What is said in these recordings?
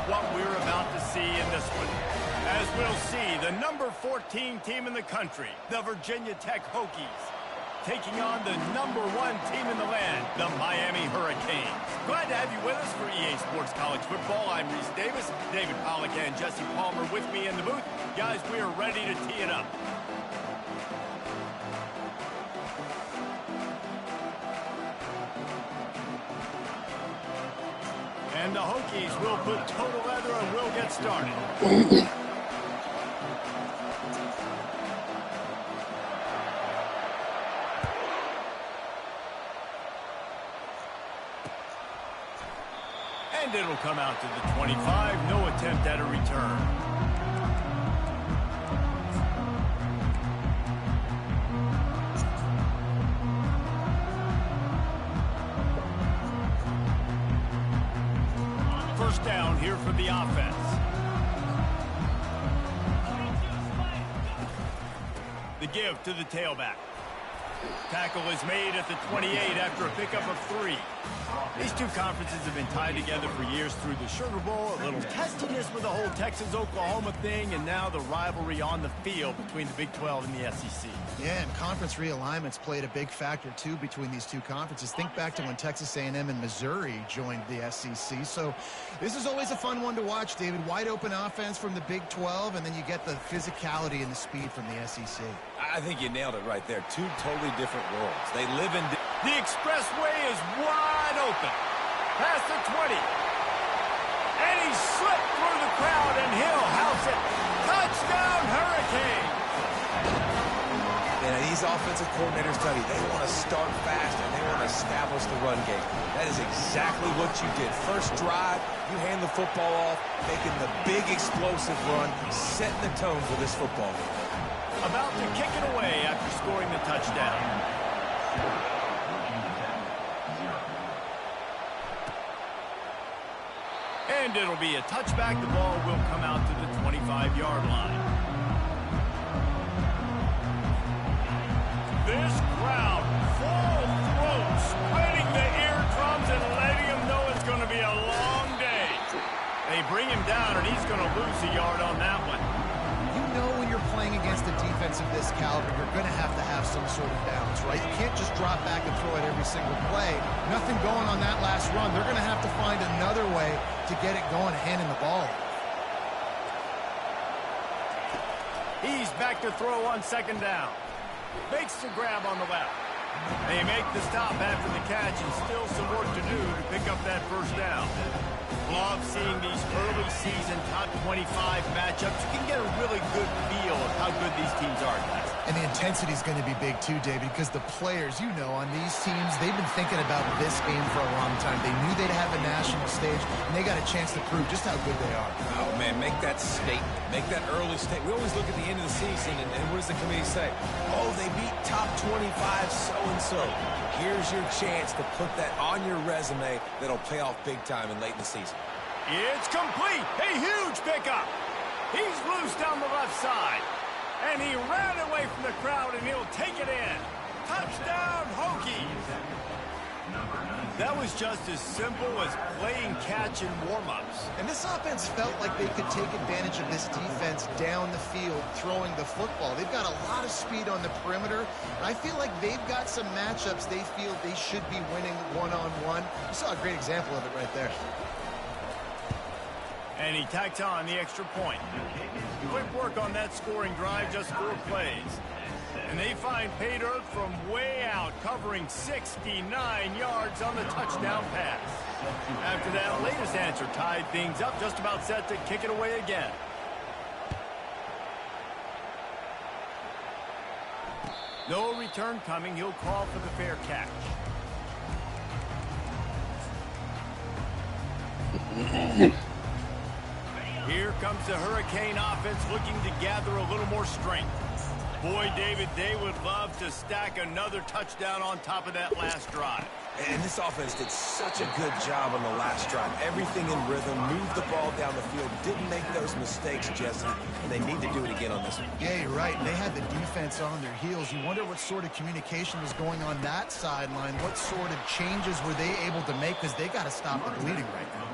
what we're about to see in this one. As we'll see, the number 14 team in the country, the Virginia Tech Hokies, taking on the number 1 team in the land, the Miami Hurricanes. Glad to have you with us for EA Sports College Football. I'm Reese Davis, David Pollack and Jesse Palmer with me in the booth. Guys, we are ready to tee it up. And the Hokies will put total leather and we'll get started. And it'll come out to the 25. No attempt at a return. First down here for the offense. The give to the tailback. Tackle is made at the 28 after a pickup of 3. These two conferences have been tied together for years through the Sugar Bowl, a little testiness with the whole Texas-Oklahoma thing, and now the rivalry on the field between the Big 12 and the SEC. Yeah, and conference realignments played a big factor, too, between these two conferences. Think back to when Texas A&M and Missouri joined the SEC. So this is always a fun one to watch, David. Wide open offense from the Big 12, and then you get the physicality and the speed from the SEC. I think you nailed it right there. Two totally different worlds. They live in... The expressway is wide open. Past the 20. And he slipped through the crowd, and he'll house it. Touchdown, Hurricane! And these offensive coordinators tell you they want to start fast and they want to establish the run game. That is exactly what you did. First drive, you hand the football off, making the big explosive run, setting the tone for this football game. About to kick it away after scoring the touchdown. And it'll be a touchback. The ball will come out to the 25-yard line. This crowd, full throat, spreading the eardrums and letting him know it's going to be a long day. They bring him down, and he's going to lose a yard on that one. You know when you're playing against a defense of this caliber, you're going to have some sort of balance, right? You can't just drop back and throw it every single play. Nothing going on that last run. They're going to have to find another way to get it going, handing the ball. He's back to throw on second down. Makes the grab on the left. They make the stop after the catch, and still some work to do to pick up that first down. Love seeing these early season top 25 matchups. You can get a really good feel of how good these teams are, guys. And the intensity is going to be big too, David, because the players, you know, on these teams, they've been thinking about this game for a long time. They knew they'd have a national stage, and they got a chance to prove just how good they are. Oh, man, make that statement. Make that early statement. We always look at the end of the season, and what does the committee say? Oh, they beat top 25 so-and-so. Here's your chance to put that on your resume that'll pay off big time and late in the season. It's complete. A huge pickup. He's loose down the left side. And he ran away from the crowd, and he'll take it in. Touchdown, Hokies. That was just as simple as playing catch in warm-ups. And this offense felt like they could take advantage of this defense down the field, throwing the football. They've got a lot of speed on the perimeter, and I feel like they've got some matchups they feel they should be winning one-on-one. You saw a great example of it right there. And he tacked on the extra point. Quick work on that scoring drive, just 4 plays. And they find pay dirt from way out, covering 69 yards on the touchdown pass. After that latest answer tied things up, just about set to kick it away again. No return coming. He'll call for the fair catch. Here comes the Hurricane offense looking to gather a little more strength. Boy, David, they would love to stack another touchdown on top of that last drive. And this offense did such a good job on the last drive. Everything in rhythm, moved the ball down the field, didn't make those mistakes, Jesse, and they need to do it again on this one. Yeah, you're right. They had the defense on their heels. You wonder what sort of communication was going on that sideline. What sort of changes were they able to make, because they got to stop the bleeding right now.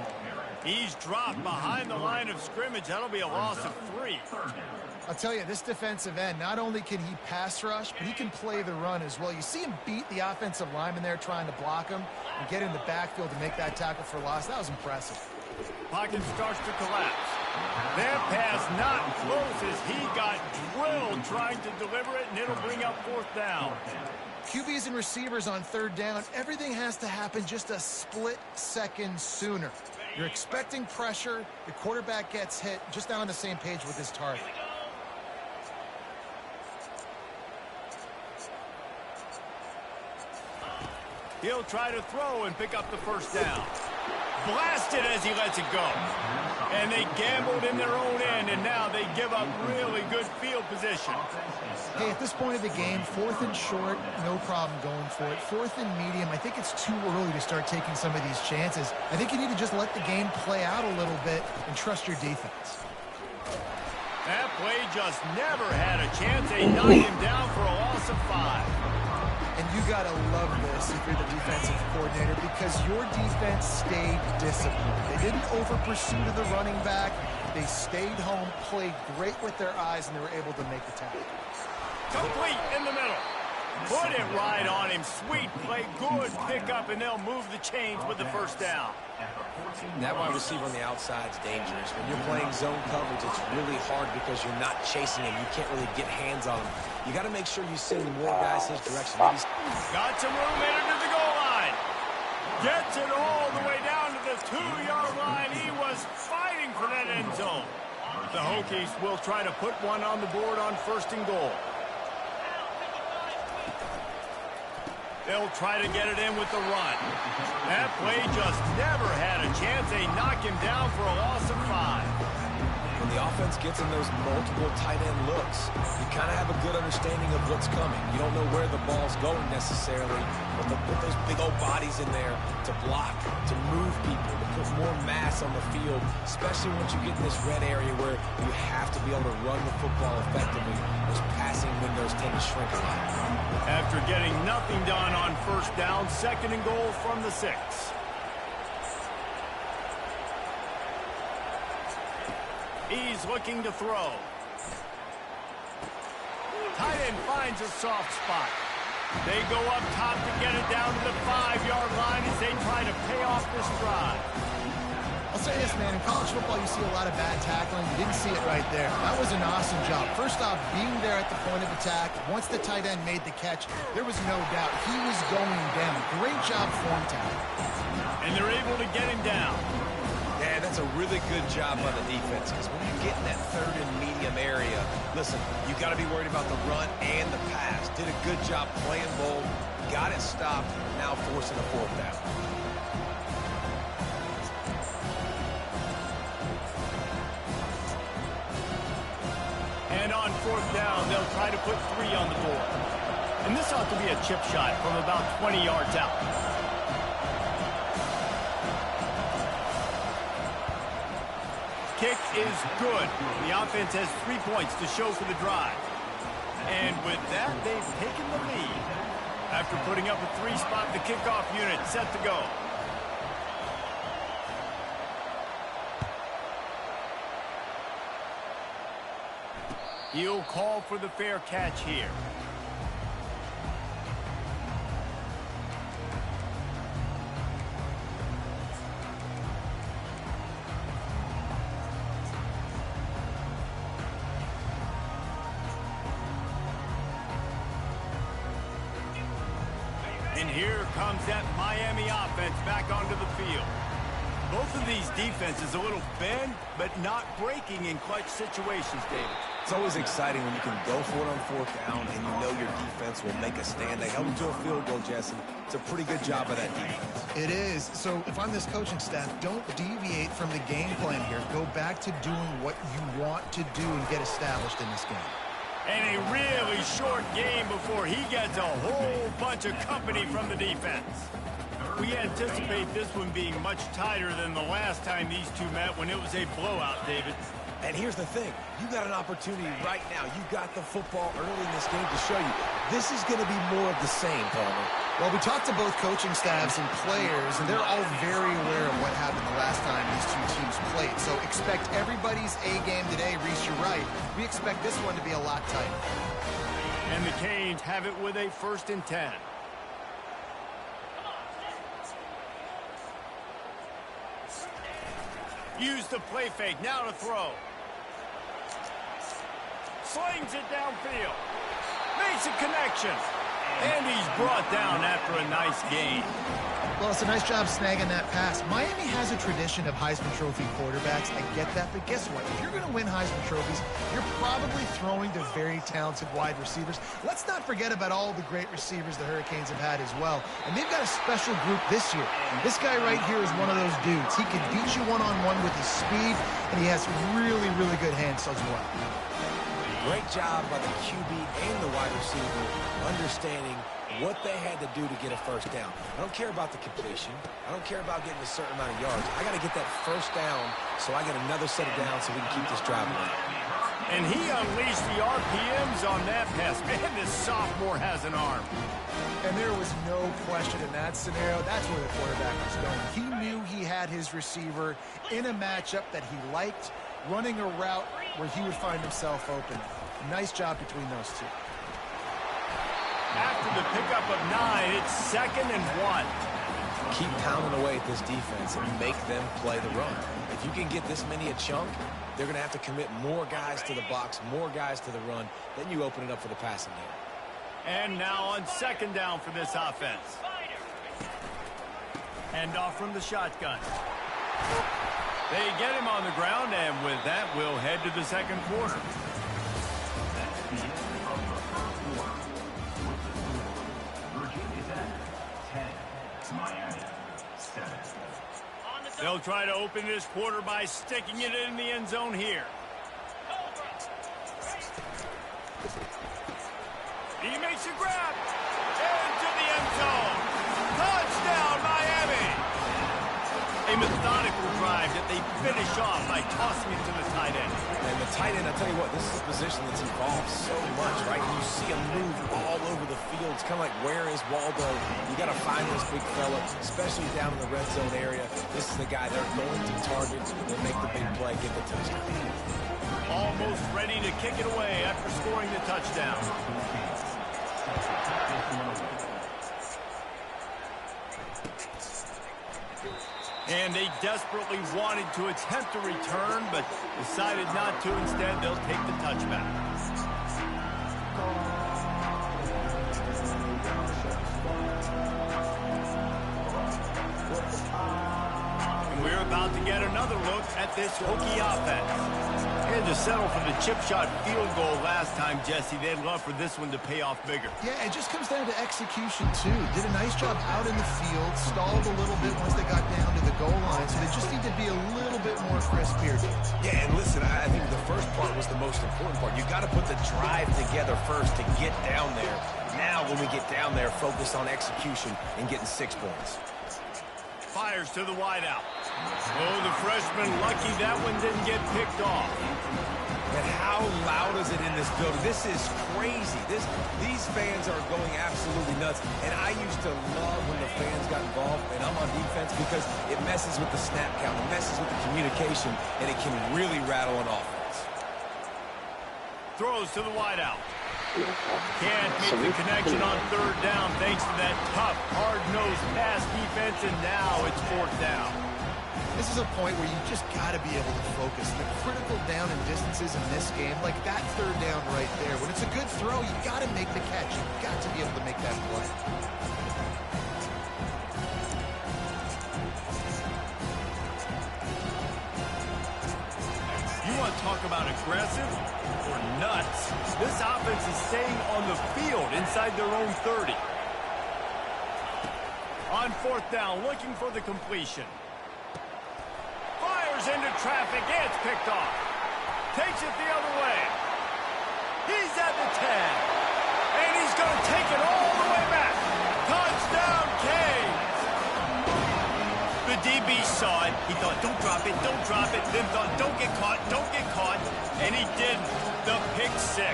He's dropped behind the line of scrimmage. That'll be a loss of 3. I'll tell you, this defensive end, not only can he pass rush, but he can play the run as well. You see him beat the offensive lineman there trying to block him and get in the backfield to make that tackle for loss. That was impressive. Pocket starts to collapse. That pass not close as he got drilled trying to deliver it, and it'll bring up 4th down. QBs and receivers on 3rd down, everything has to happen just a split second sooner. You're expecting pressure, the quarterback gets hit, just not on the same page with his target. He'll try to throw and pick up the 1st down. Blasted as he lets it go. And they gambled in their own end, and now they give up really good field position. Hey, at this point of the game, 4th and short, no problem going for it. 4th and medium, I think it's too early to start taking some of these chances. I think you need to just let the game play out a little bit and trust your defense. That play just never had a chance. They knocked him down for a loss of 5. And you got to love this if you're the defensive coordinator because your defense stayed disciplined. They didn't over-pursue to the running back. They stayed home, played great with their eyes, and they were able to make the tackle. Complete in the middle. Put it right on him. Sweet play, good pickup, and they'll move the chains with the 1st down. That wide receiver on the outside is dangerous. When you're playing zone coverage, it's really hard because you're not chasing him. You can't really get hands on him. You got to make sure you send more guys his direction. Got some room headed to the goal line. Gets it all the way down to the 2-yard line. He was fighting for that end zone. The Hokies will try to put one on the board on 1st and goal. They'll try to get it in with the run. That play just never had a chance. They knock him down for a loss of 5. When the offense gets in those multiple tight end looks, you kind of have a good understanding of what's coming. You don't know where the ball's going necessarily, but they'll put those big old bodies in there to block, to move people, to put more mass on the field, especially once you get in this red area where you have to be able to run the football effectively. Those passing windows tend to shrink a lot. After getting nothing done on 1st down, 2nd and goal from the 6. He's looking to throw. Tight end finds a soft spot. They go up top to get it down to the 5-yard line as they try to pay off this drive. I'll say this, man. In college football, you see a lot of bad tackling. You didn't see it right there. That was an awesome job. First off, being there at the point of attack. Once the tight end made the catch, there was no doubt he was going down. Great job form tackle. And they're able to get him down. Yeah, that's a really good job by the defense because when you get in that 3rd and medium area, listen, you got to be worried about the run and the pass. Did a good job playing bold, got it stopped, now forcing a 4th down. And on 4th down, they'll try to put 3 on the board. And this ought to be a chip shot from about 20 yards out. Kick is good. The offense has 3 points to show for the drive. And with that, they've taken the lead. After putting up a 3-spot, the kickoff unit set to go. He'll call for the fair catch here. And here comes that Miami offense back onto the field. Both of these defenses a little bend, but not breaking in clutch situations, David. It's always exciting when you can go for it on 4th down and you know your defense will make a stand. They held them to a field goal, Jesse. It's a pretty good job by that defense. It is. So if I'm this coaching staff, don't deviate from the game plan here. Go back to doing what you want to do and get established in this game. And a really short game before he gets a whole bunch of company from the defense. We anticipate this one being much tighter than the last time these two met when it was a blowout, David. And here's the thing. You got an opportunity right now. You got the football early in this game to show you. This is going to be more of the same, Palmer. Well, we talked to both coaching staffs and players, and they're all very aware of what happened the last time these two teams played. So expect everybody's A game today. Reese, you're right. We expect this one to be a lot tighter. And the Canes have it with a 1st and 10. Use the play fake. Now to throw. Slings it downfield. Makes a connection. And he's brought down after a nice gain. Well, it's a nice job snagging that pass. Miami has a tradition of Heisman Trophy quarterbacks. I get that, but guess what? If you're going to win Heisman Trophies, you're probably throwing to very talented wide receivers. Let's not forget about all the great receivers the Hurricanes have had as well. And they've got a special group this year. This guy right here is one of those dudes. He can beat you one-on-one with his speed, and he has really, really good hands as well. Great job by the QB and the wide receiver understanding what they had to do to get a 1st down. I don't care about the completion. I don't care about getting a certain amount of yards. I got to get that 1st down so I get another set of downs so we can keep this drive going. And he unleashed the RPMs on that pass. Man, this sophomore has an arm. And there was no question in that scenario. That's where the quarterback was going. He knew he had his receiver in a matchup that he liked, running a route where he would find himself open. Nice job between those two. After the pickup of 9, it's 2nd and 1. Keep pounding away at this defense and make them play the run. If you can get this many a chunk, they're going to have to commit more guys to the box, more guys to the run. Then you open it up for the passing game. And now on 2nd down for this offense. Handoff from the shotgun. They get him on the ground, and with that, we'll head to the 2nd quarter. They'll try to open this quarter by sticking it in the end zone here. He makes a grab. Into the end zone. Touchdown, Miami. A methodical drive that they finish off by tossing it to the tight end. And the tight end, I'll tell you what, this is a position that's evolved so much, right? You see him move all over the field. It's kind of like, where is Waldo? You got to find this big fella, especially down in the red zone area. This is the guy they're going to target. They'll make the big play, get the touchdown. Almost ready to kick it away after scoring the touchdown. And they desperately wanted to attempt a return, but decided not to. Instead, they'll take the touchback. And we're about to get another look at this Hokie offense. And to settle for the chip shot field goal last time, Jesse, they'd love for this one to pay off bigger. Yeah, it just comes down to execution, too. Did a nice job out in the field, stalled a little bit once they got down to the goal line, so they just need to be a little bit more crisp here. Yeah, and listen, I think the first part was the most important part. You got to put the drive together first to get down there. Now, when we get down there, focus on execution and getting 6 points. Fires to the wideout. Oh, the freshman lucky that one didn't get picked off. And how loud is it in this building? This is crazy. These fans are going absolutely nuts. And I used to love when the fans got involved, and I'm on defense, because it messes with the snap count, it messes with the communication, and it can really rattle an offense. Throws to the wideout. Can't make the connection on 3rd down thanks to that tough, hard-nosed pass defense, and now it's 4th down. This is a point where you just got to be able to focus. The critical down and distances in this game, like that 3rd down right there, when it's a good throw, you got to make the catch. You've got to be able to make that play. You want to talk about aggressive or nuts? This offense is staying on the field inside their own 30. On 4th down, looking for the completion. Fires into traffic, it's picked off. Takes it the other way. He's at the 10. And he's going to take it all the way back. Touchdown, Canes. The DB saw it. He thought, don't drop it, don't drop it. Then thought, don't get caught, don't get caught. And he didn't. The pick 6.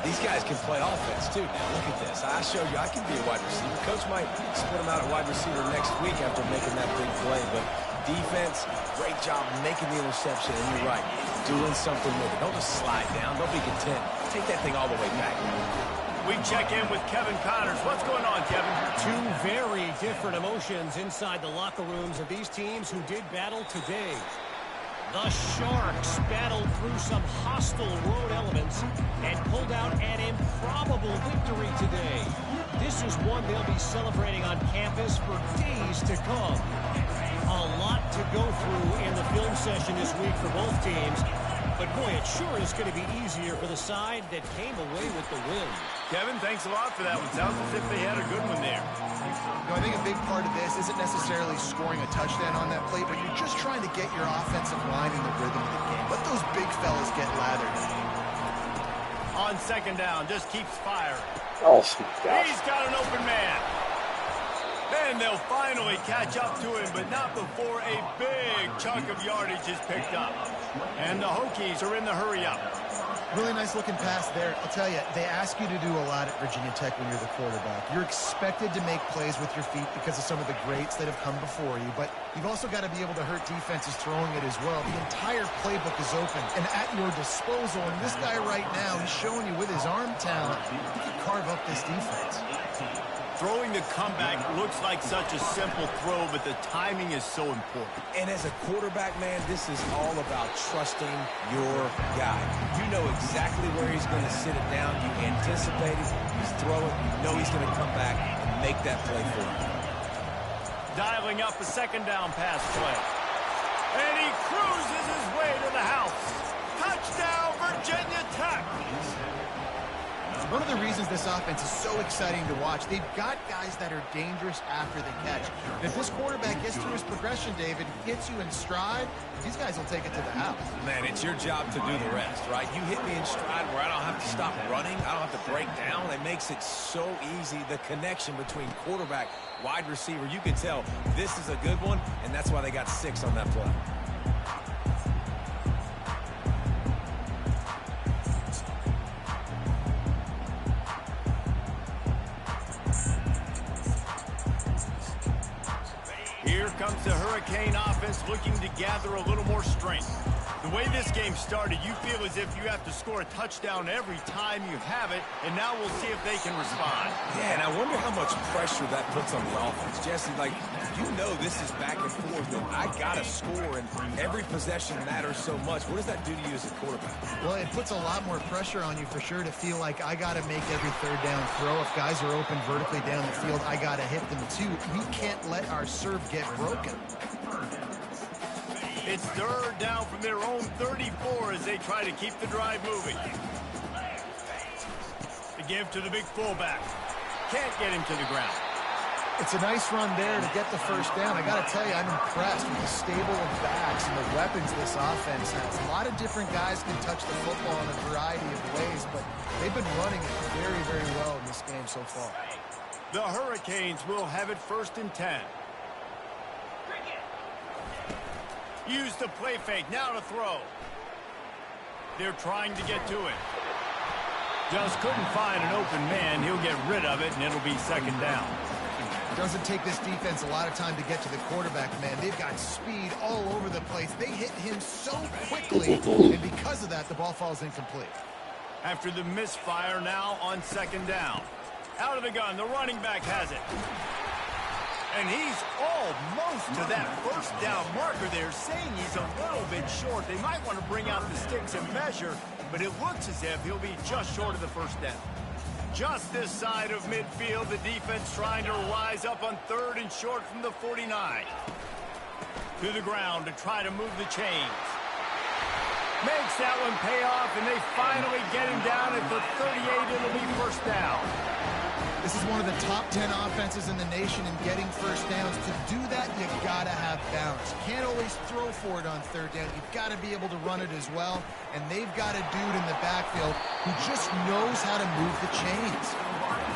These guys can play offense, too. Now, look at this. I showed you I can be a wide receiver. Coach might split him out at wide receiver next week after making that big play. But defense, great job making the interception. And you're right, doing something with it. Don't just slide down. Don't be content. Take that thing all the way back. We check in with Kevin Connors. What's going on, Kevin? Two very different emotions inside the locker rooms of these teams who did battle today. The Sharks battled through some hostile road elements and pulled out an improbable victory today. This is one they'll be celebrating on campus for days to come. A lot to go through in the film session this week for both teams. But, boy, it sure is going to be easier for the side that came away with the win. Kevin, thanks a lot for that one. Sounds as if they had a good one there. I think a big part of this isn't necessarily scoring a touchdown on that play, but you're just trying to get your offensive line in the rhythm of the game. Let those big fellas get lathered. On second down, just keeps firing. Oh, gosh. He's got an open man. And they'll finally catch up to him, but not before a big chunk of yardage is picked up. And the Hokies are in the hurry-up. Really nice looking pass there. I'll tell you, they ask you to do a lot at Virginia Tech when you're the quarterback. You're expected to make plays with your feet because of some of the greats that have come before you, but you've also got to be able to hurt defenses throwing it as well. The entire playbook is open and at your disposal, and this guy right now, he's showing you with his arm talent, he can carve up this defense. Throwing the comeback looks like such a simple throw, but the timing is so important. And as a quarterback, man, this is all about trusting your guy. You know exactly where he's going to sit it down. You anticipate it. He's throwing. You know he's going to come back and make that play for you. Dialing up a second down pass play. And he cruises his way to the house. Touchdown, Virginia Tech. One of the reasons this offense is so exciting to watch, they've got guys that are dangerous after the catch. And if this quarterback gets through his progression, David, hits you in stride, these guys will take it to the house. Man, it's your job to do the rest, right? You hit me in stride where I don't have to stop running. I don't have to break down. It makes it so easy. The connection between quarterback, wide receiver, you can tell this is a good one, and that's why they got 6 on that play. Here comes the Hurricane offense looking to gather a little more strength. The way this game started, you feel as if you have to score a touchdown every time you have it, and now we'll see if they can respond. Yeah, and I wonder how much pressure that puts on the offense. Jesse, like, you know this is back and forth, and I got to score, and every possession matters so much. What does that do to you as a quarterback? Well, it puts a lot more pressure on you for sure to feel like I got to make every third down throw. If guys are open vertically down the field, I got to hit them too. We can't let our serve get broken. It's third down from their own 34 as they try to keep the drive moving. The give to the big fullback. Can't get him to the ground. It's a nice run there to get the first down. I got to tell you, I'm impressed with the stable of backs and the weapons this offense has. A lot of different guys can touch the football in a variety of ways, but they've been running it very, very well in this game so far. The Hurricanes will have it 1st and 10. Use the play fake, now to throw. They're trying to get to it. Just couldn't find an open man. He'll get rid of it, and it'll be 2nd down. It doesn't take this defense a lot of time to get to the quarterback, man. They've got speed all over the place. They hit him so quickly, and because of that, the ball falls incomplete. After the misfire, now on 2nd down. Out of the gun, the running back has it. And he's almost to that 1st down marker there, saying he's a little bit short. They might want to bring out the sticks and measure, but it looks as if he'll be just short of the 1st down. Just this side of midfield, the defense trying to rise up on 3rd and short from the 49. To the ground to try to move the chains. Makes that one pay off, and they finally get him down at the 38. It'll be 1st down. This is one of the top 10 offenses in the nation in getting 1st downs. To do that, you've got to have balance. You can't always throw for it on 3rd down. You've got to be able to run it as well. And they've got a dude in the backfield who just knows how to move the chains.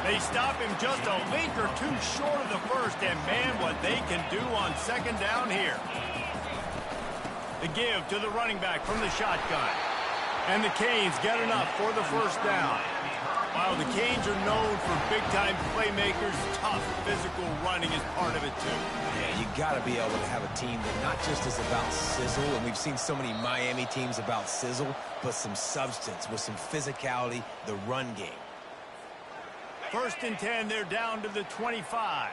They stop him just a link or two short of the 1st, and man, what they can do on 2nd down here. The give to the running back from the shotgun. And the Canes get enough for the first down. While the Canes are known for big-time playmakers, tough physical running is part of it too. Yeah, you got to be able to have a team that not just is about sizzle, and we've seen so many Miami teams about sizzle, but some substance with some physicality, the run game. 1st and 10, they're down to the 25.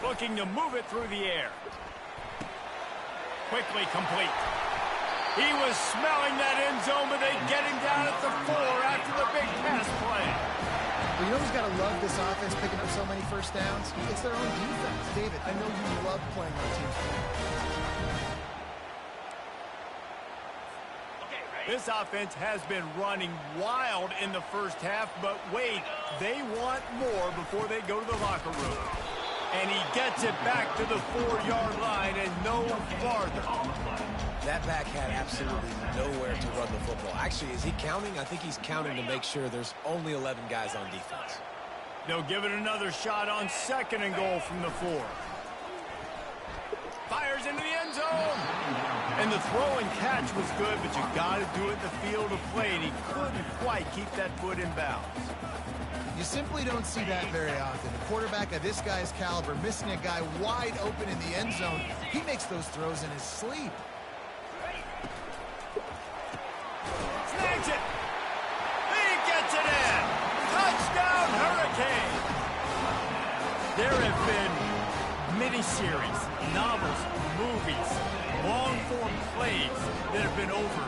Looking to move it through the air. Quickly complete. He was smelling that end zone, but they get him down at the 4 after the big pass play. Well, you know who's got to love this offense picking up so many first downs? It's their own defense. David, I know you love playing on teams. This offense has been running wild in the first half, but wait, they want more before they go to the locker room. And he gets it back to the 4-yard line and no farther. That back had absolutely nowhere to run the football. Actually, is he counting? I think he's counting to make sure there's only 11 guys on defense. They'll give it another shot on 2nd and goal from the 4. Fires into the end zone. And the throw and catch was good, but you got to do it in the field of play, and he couldn't quite keep that foot in bounds. You simply don't see that very often. A quarterback of this guy's caliber missing a guy wide open in the end zone. He makes those throws in his sleep. Snags it. He gets it in. Touchdown, Hurricane. There have been miniseries, novels, movies, long-form plays that have been over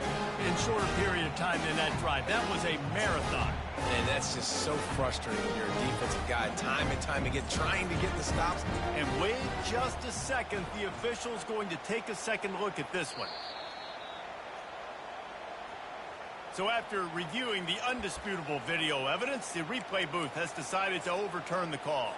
in shorter period of time than that drive. That was a marathon. And that's just so frustrating when you're a defensive guy, time and time again, trying to get the stops. And wait just a second, the official's going to take a second look at this one. So after reviewing the undisputable video evidence, the replay booth has decided to overturn the call.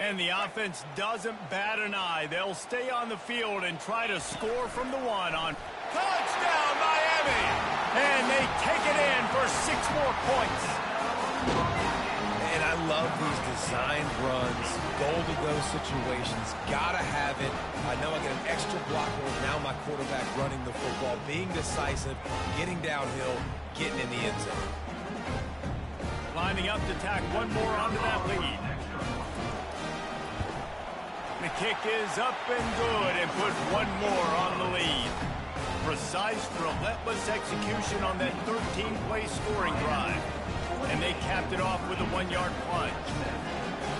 And the offense doesn't bat an eye. They'll stay on the field and try to score from the 1 on touchdown Miami. And they take it in for 6 more points. And I love these designed runs, goal to go situations. Gotta have it. I know I get an extra blocker with now my quarterback running the football, being decisive, getting downhill, getting in the end zone. Lining up to tack one more onto that lead. The kick is up and good and put one more on the lead. Precise, relentless execution on that 13-play scoring drive. And they capped it off with a 1-yard plunge.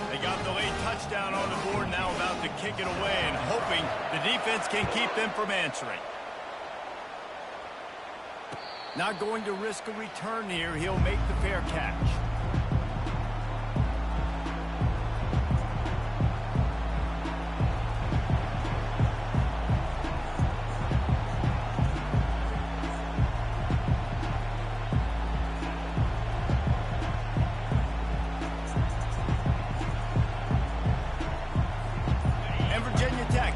They got the late touchdown on the board, now about to kick it away and hoping the defense can keep them from answering. Not going to risk a return here. He'll make the fair catch.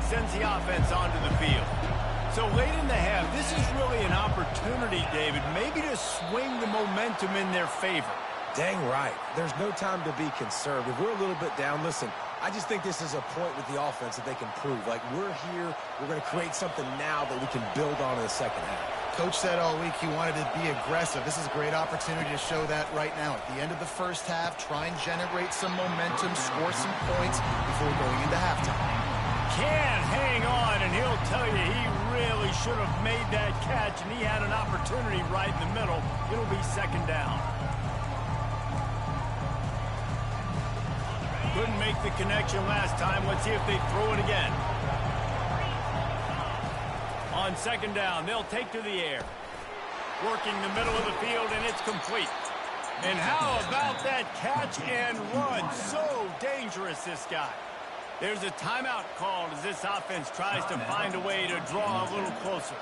Sends the offense onto the field. So late in the half, this is really an opportunity, David, maybe to swing the momentum in their favor. Dang right. There's no time to be conservative. We're a little bit down. Listen, I just think this is a point with the offense that they can prove. Like, we're here, we're going to create something now that we can build on in the second half. Coach said all week he wanted to be aggressive. This is a great opportunity to show that right now. At the end of the first half, try and generate some momentum, score some points before going into halftime. Can't hang on, and he'll tell you he really should have made that catch, and he had an opportunity right in the middle. It'll be 2nd down. Couldn't make the connection last time. Let's see if they throw it again. On 2nd down, they'll take to the air. Working the middle of the field, and it's complete. And how about that catch and run? So dangerous, this guy. There's a timeout called as this offense tries to find a way to draw a little closer.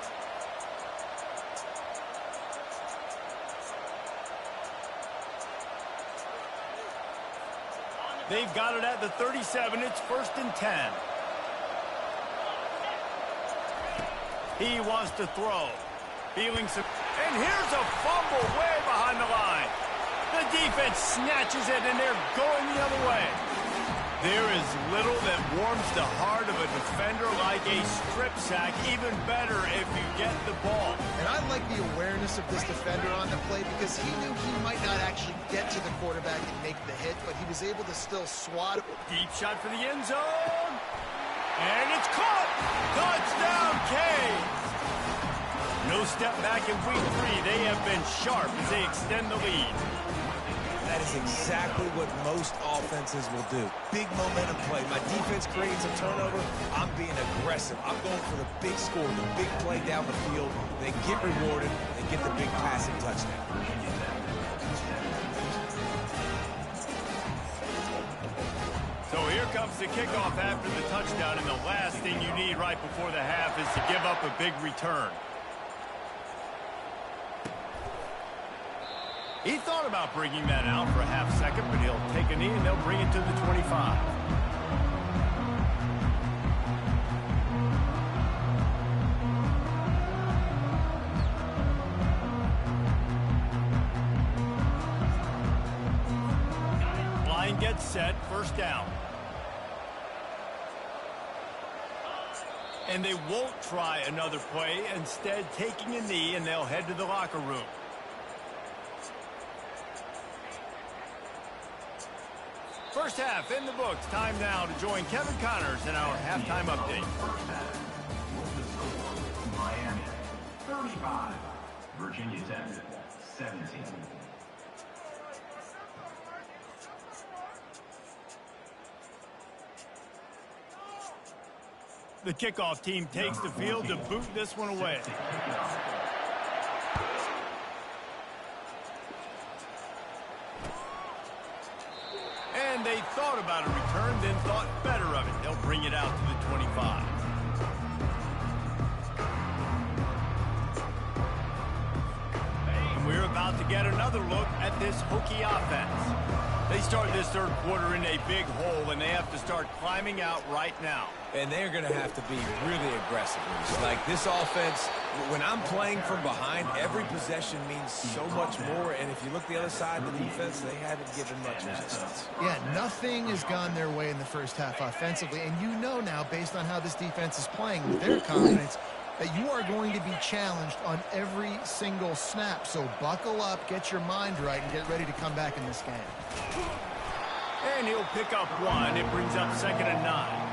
They've got it at the 37. It's 1st and 10. He wants to throw. Feeling some... And here's a fumble way behind the line. The defense snatches it, and they're going the other way. There is little that warms the heart of a defender like a strip sack. Even better if you get the ball. And I like the awareness of this defender on the play because he knew he might not actually get to the quarterback and make the hit, but he was able to still swat. Deep shot for the end zone. And it's caught. Touchdown, Canes. No step back in week 3. They have been sharp as they extend the lead. That is exactly what most offenses will do. Big momentum play. My defense creates a turnover. I'm being aggressive. I'm going for the big score, the big play down the field. They get rewarded and get the big passing touchdown. So here comes the kickoff after the touchdown, and the last thing you need right before the half is to give up a big return. He thought about bringing that out for a half second, but he'll take a knee and they'll bring it to the 25. Line gets set, first down. And they won't try another play, instead taking a knee, and they'll head to the locker room. First half in the books. Time now to join Kevin Connors in our halftime update. Miami 35, Virginia Tech 17. The kickoff team takes the field to boot this one away. And they thought about a return, then thought better of it. They'll bring it out to the 25. And we're about to get another look at this Hokie offense. They start this third quarter in a big hole, and they have to start climbing out right now. And they're going to have to be really aggressive. Like this offense, when I'm playing from behind, every possession means so much more. And if you look the other side of the defense, they haven't given much resistance. Yeah, nothing has gone their way in the first half offensively. And you know now, based on how this defense is playing with their confidence, that you are going to be challenged on every single snap. So buckle up, get your mind right, and get ready to come back in this game. And he'll pick up one. It brings up 2nd and 9.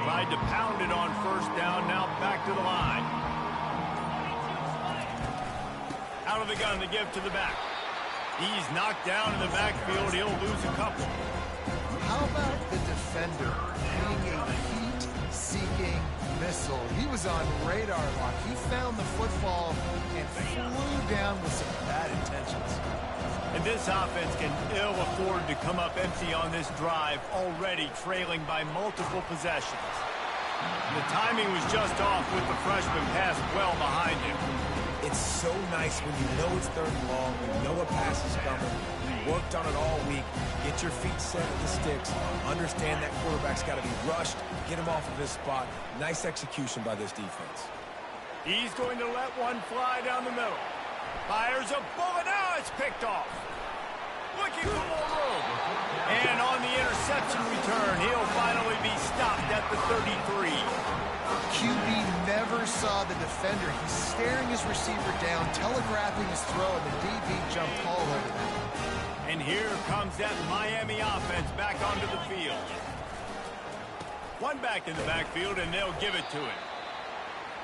Tried to pound it on first down, now back to the line. Out of the gun to give to the back. He's knocked down in the backfield. He'll lose a couple. How about the defender being a heat-seeking missile? He was on radar lock. He found the football and flew down with some bad intentions. And this offense can ill afford to come up empty on this drive, already trailing by multiple possessions. The timing was just off with the freshman pass well behind him. It's so nice when you know it's 3rd and long, you know a pass is coming, you worked on it all week, get your feet set at the sticks, understand that quarterback's got to be rushed, get him off of his spot. Nice execution by this defense. He's going to let one fly down the middle. Fires a bullet. Now it's picked off. Looking for more room. And on the interception return, he'll finally be stopped at the 33. QB never saw the defender. He's staring his receiver down, telegraphing his throw, and the DB jumped all over that. And here comes that Miami offense back onto the field. One back in the backfield, and they'll give it to him.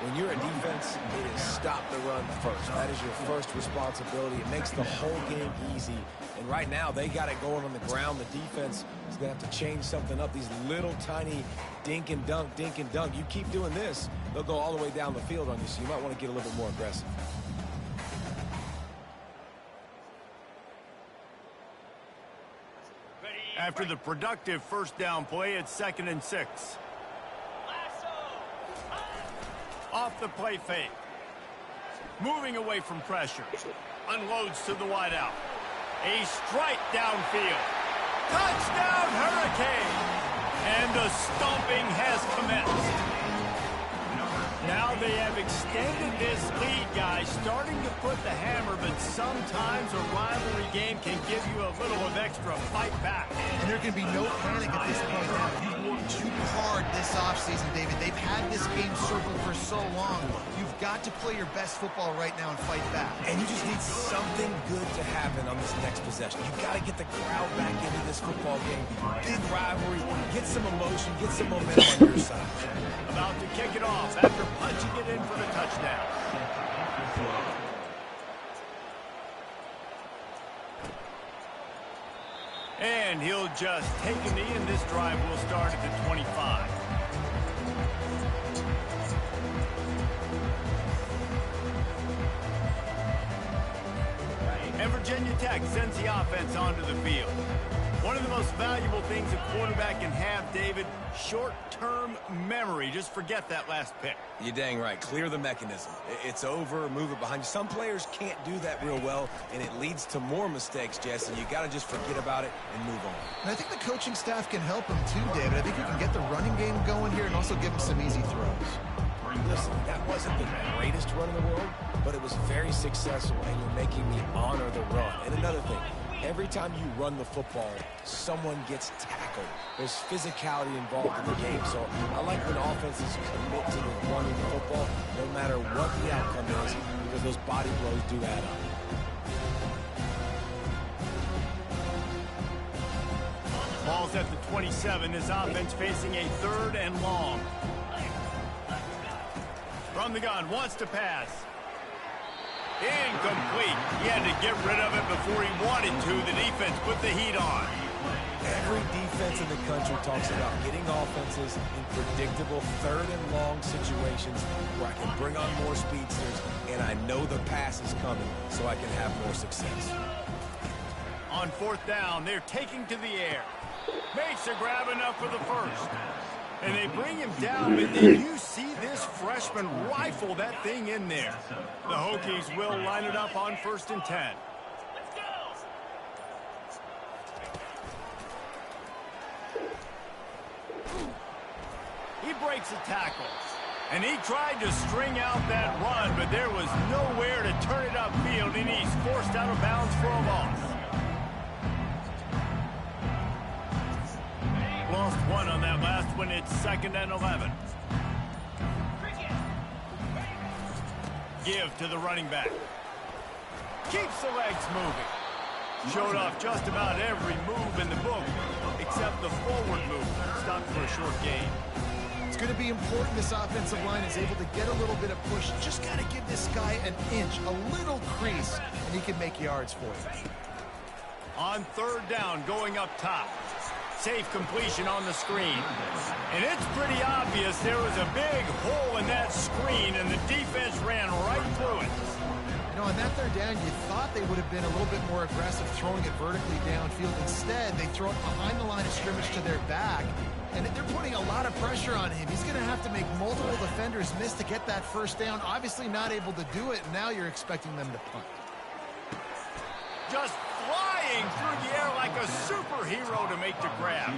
When you're a defense, it is stop the run first. That is your first responsibility. It makes the whole game easy. And right now, they got it going on the ground. The defense is going to have to change something up. These little tiny dink and dunk, dink and dunk. You keep doing this, they'll go all the way down the field on you, so you might want to get a little bit more aggressive. After the productive first down play, it's 2nd and 6. Off the play fake. Moving away from pressure. Unloads to the wideout. A strike downfield. Touchdown, Hurricane! And the stomping has commenced. Now they have extended this lead, guys, starting to put the hammer, but sometimes a rivalry game can give you a little of extra fight back. And there can be no panic at this point now. You've worked too hard this offseason, David. They've had this game circled for so long. You've got to play your best football right now and fight back. And you just need something good to happen on this next possession. You've got to get the crowd back into this football game. Big rivalry. Get some emotion. Get some momentum on your side. About to kick it off after punching it in for the touchdown. And he'll just take a knee, and this drive will start at the 25. And Virginia Tech sends the offense onto the field. One of the most valuable things a quarterback can have, David, short-term memory. Just forget that last pick. You're dang right. Clear the mechanism. It's over. Move it behind you. Some players can't do that real well, and it leads to more mistakes, Jesse. You got to just forget about it and move on. And I think the coaching staff can help him too, David. I think you can get the running game going here and also give him some easy throws. Listen, that wasn't the greatest run in the world, but it was very successful, and you're making me honor the run. And another thing, every time you run the football, someone gets tackled. There's physicality involved in the game. So I like when offenses commit to the running the football, no matter what the outcome is, because those body blows do add up. Ball's at the 27. This offense facing a 3rd and long. From the gun, wants to pass. Incomplete. He had to get rid of it before he wanted to. The defense put the heat on. Every defense in the country talks about getting offenses in predictable 3rd and long situations where I can bring on more speedsters and I know the pass is coming so I can have more success. On 4th down, they're taking to the air. Makes a grab enough for the first. And they bring him down, but did you see this freshman rifle that thing in there? The Hokies will line it up on 1st and 10. He breaks a tackle. And he tried to string out that run, but there was nowhere to turn it upfield, and he's forced out of bounds for a loss. Lost one on that last one. It's 2nd and 11. Give to the running back. Keeps the legs moving. Showed off just about every move in the book except the forward move. Stopped for a short gain. It's going to be important this offensive line is able to get a little bit of push. Just got to give this guy an inch, a little crease, and he can make yards for you. On 3rd down, going up top. Safe completion on the screen. And it's pretty obvious there was a big hole in that screen, and the defense ran right through it. You know, on that 3rd down, you thought they would have been a little bit more aggressive throwing it vertically downfield. Instead, they throw it behind the line of scrimmage to their back, and they're putting a lot of pressure on him. He's going to have to make multiple defenders miss to get that 1st down. Obviously not able to do it, and now you're expecting them to punt. Just flying through the air like a superhero to make the grab.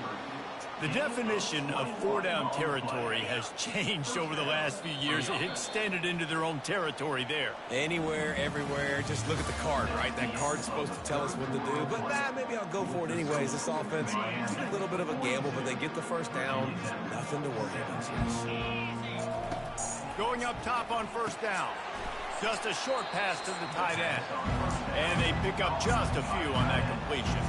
The definition of 4-down territory has changed over the last few years. It extended into their own territory there. Anywhere, everywhere, just look at the card, right? That card's supposed to tell us what to do, but maybe I'll go for it anyways. This offense, a little bit of a gamble, but they get the 1st down. Nothing to worry about. Going up top on 1st down. Just a short pass to the tight end. And they pick up just a few on that completion.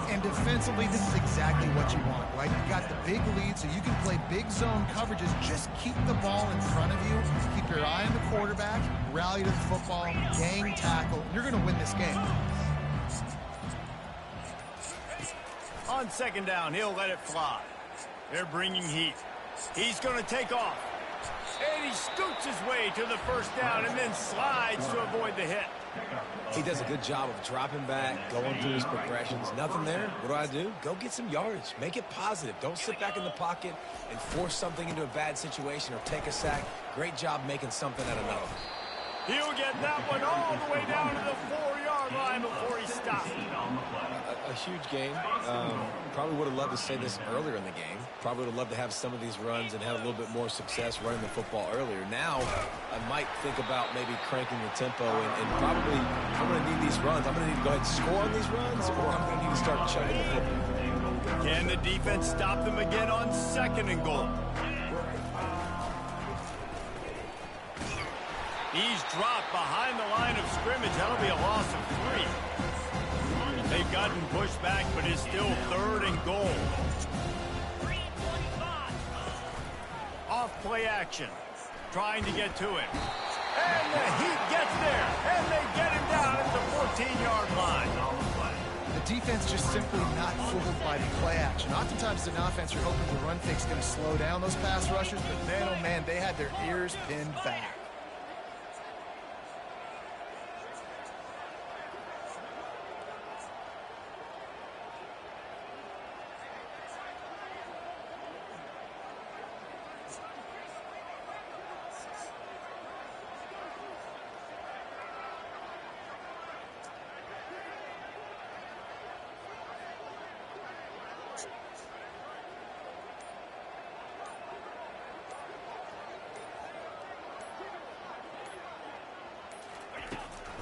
And defensively, this is exactly what you want, right? You got the big lead, so you can play big zone coverages. Just keep the ball in front of you. Keep your eye on the quarterback. Rally to the football. Gang tackle. You're going to win this game. On 2nd down, he'll let it fly. They're bringing heat. He's going to take off. And he scoots his way to the 1st down and then slides to avoid the hit. He does a good job of dropping back, going through his progressions. Nothing there. What do? Go get some yardage. Make it positive. Don't sit back in the pocket and force something into a bad situation or take a sack. Great job making something out of nothing. He'll get that one all the way down to the 4-yard line before he stops. a huge game. Probably would have loved to say this earlier in the game. Probably would have loved to have some of these runs and have a little bit more success running the football earlier. Now, I might think about maybe cranking the tempo and probably, if I'm going to need these runs, I'm going to need to go ahead and score on these runs, or I'm going to need to start chugging the football. Can the defense stop them again on 2nd and goal? He's dropped behind the line of scrimmage. That'll be a loss of 3. They've gotten pushed back, but it's still 3rd and goal. Off play action. Trying to get to him. And the Heat gets there. And they get him down at the 14-yard line. The defense just simply not fooled by the play action. Oftentimes, an offense, you're hoping the run fake's going to slow down those pass rushers, but man, oh man, they had their ears pinned back.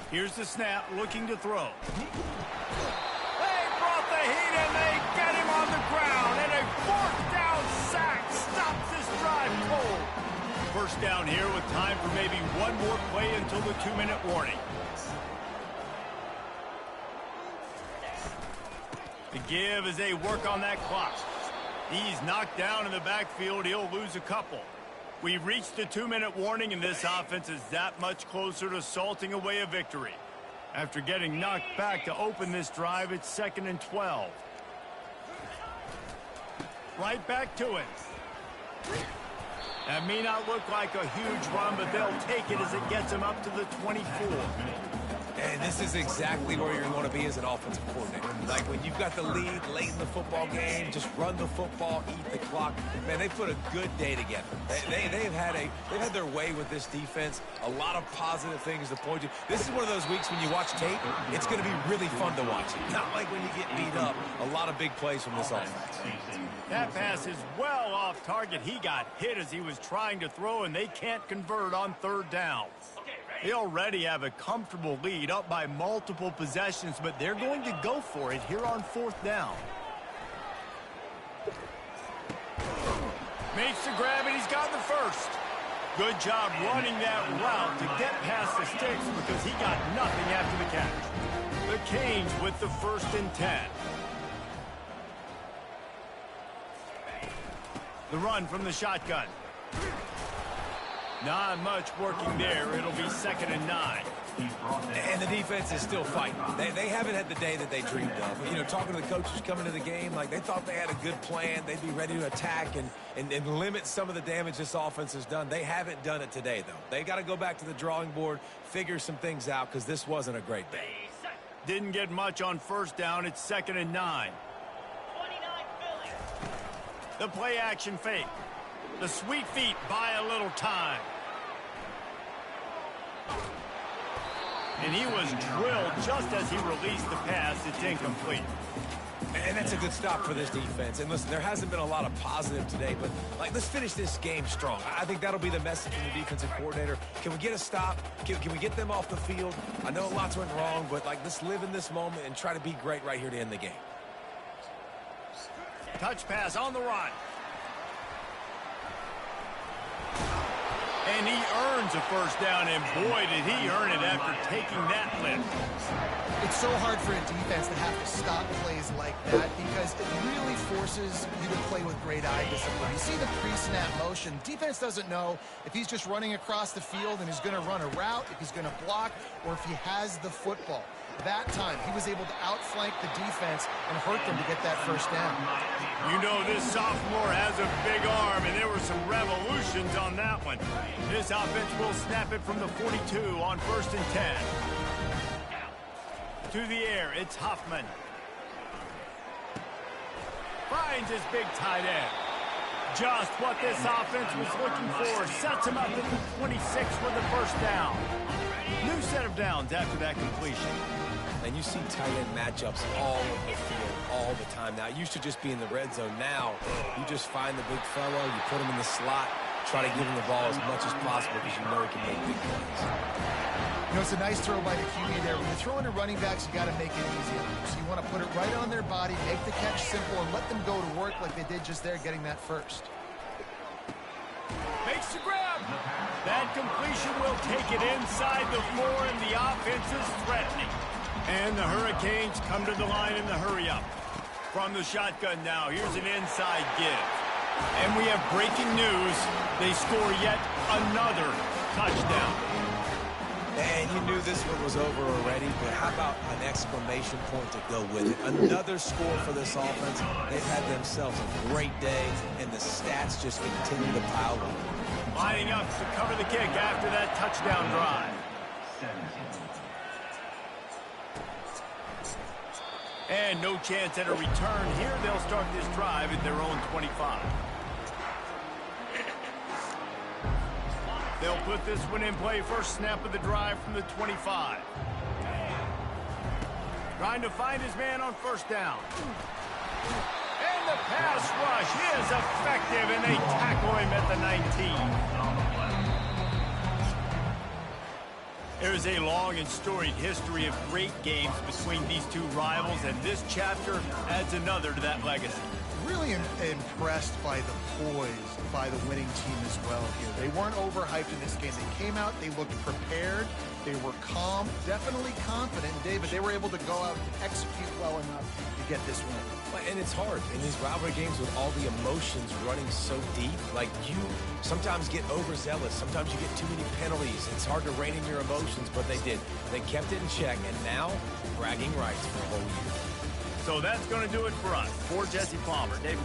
Here's the snap, looking to throw. They brought the heat, and they get him on the ground. And a 4th down sack stops this drive cold. First down here with time for maybe one more play until the 2-minute warning. The give as they work on that clock. He's knocked down in the backfield. He'll lose a couple. We've reached the 2-minute warning, and this offense is that much closer to salting away a victory. After getting knocked back to open this drive, it's 2nd and 12. Right back to it. That may not look like a huge run, but they'll take it as it gets them up to the 24. And this is exactly where you're going to be as an offensive coordinator. Like when you've got the lead late in the football game, just run the football, eat the clock. Man, they put a good day together. They've had their way with this defense. A lot of positive things to point to. This is one of those weeks when you watch tape, it's going to be really fun to watch. Not like when you get beat up. A lot of big plays from this offense. That pass is well off target. He got hit as he was trying to throw, and they can't convert on 3rd down. They already have a comfortable lead up by multiple possessions, but they're going to go for it here on 4th down. Makes the grab, and he's got the first. Good job running that route to get past the sticks because he got nothing after the catch. The Canes with the 1st and 10. The run from the shotgun. Not much working there. It'll be 2nd and 9. And the defense is still fighting. They haven't had the day that they dreamed of. You know, talking to the coaches coming to the game, like they thought they had a good plan. They'd be ready to attack and limit some of the damage this offense has done. They haven't done it today, though. They got to go back to the drawing board, figure some things out, because this wasn't a great day. Didn't get much on 1st down. It's 2nd and 9. The play action fake. The sweet feet buy a little time. And he was drilled just as he released the pass. It's incomplete. And that's a good stop for this defense. And listen, there hasn't been a lot of positive today, but like, let's finish this game strong. I think that'll be the message from the defensive coordinator. Can we get a stop? Can we get them off the field? I know lots went wrong, but like, let's live in this moment and try to be great right here to end the game. Touch pass on the run. And he earns a 1st down, and boy, did he earn it after taking that lift. It's so hard for a defense to have to stop plays like that because it really forces you to play with great eye discipline. You see the pre-snap motion. Defense doesn't know if he's just running across the field and he's going to run a route, if he's going to block, or if he has the football. That time, he was able to outflank the defense and hurt them to get that 1st down. You know this sophomore has a big arm, and there were some revolutions on that one. This offense will snap it from the 42 on 1st and 10. To the air, it's Hoffman. Finds his big tight end. Just what this offense was looking for. Sets him up at the 26 with the 1st down. New set of downs after that completion. And you see tight end matchups all over the field all the time now. It used to just be in the red zone. Now you just find the big fellow, you put him in the slot, try to give him the ball as much as possible because you know he can make big plays. You know, it's a nice throw by the QB there. When you're throwing to running backs, you got to make it easy on them. So you want to put it right on their body, make the catch simple, and let them go to work like they did just there, getting that first. Makes the grab. That completion will take it inside the 4, and the offense is threatening. And the Hurricanes come to the line in the hurry-up. From the shotgun now, here's an inside give. And we have breaking news. They score yet another touchdown. And you knew this one was over already, but how about an exclamation point to go with it? Another score for this offense. They've had themselves a great day, and the stats just continue to pile on. Lining up to cover the kick after that touchdown drive. And no chance at a return here. They'll start this drive at their own 25. They'll put this one in play. First snap of the drive from the 25. Trying to find his man on first down. And the pass rush is effective, and they tackle him at the 19. There's a long and storied history of great games between these two rivals, and this chapter adds another to that legacy. Really impressed by the poise by the winning team as well here. They weren't overhyped in this game. They came out, they looked prepared, they were calm, definitely confident. David, they were able to go out and execute well enough to get this win. And it's hard in these rivalry games with all the emotions running so deep. Like, you sometimes get overzealous. Sometimes you get too many penalties. It's hard to rein in your emotions, but they did. They kept it in check, and now bragging rights for the whole year. So that's going to do it for us. For Jesse Palmer, David.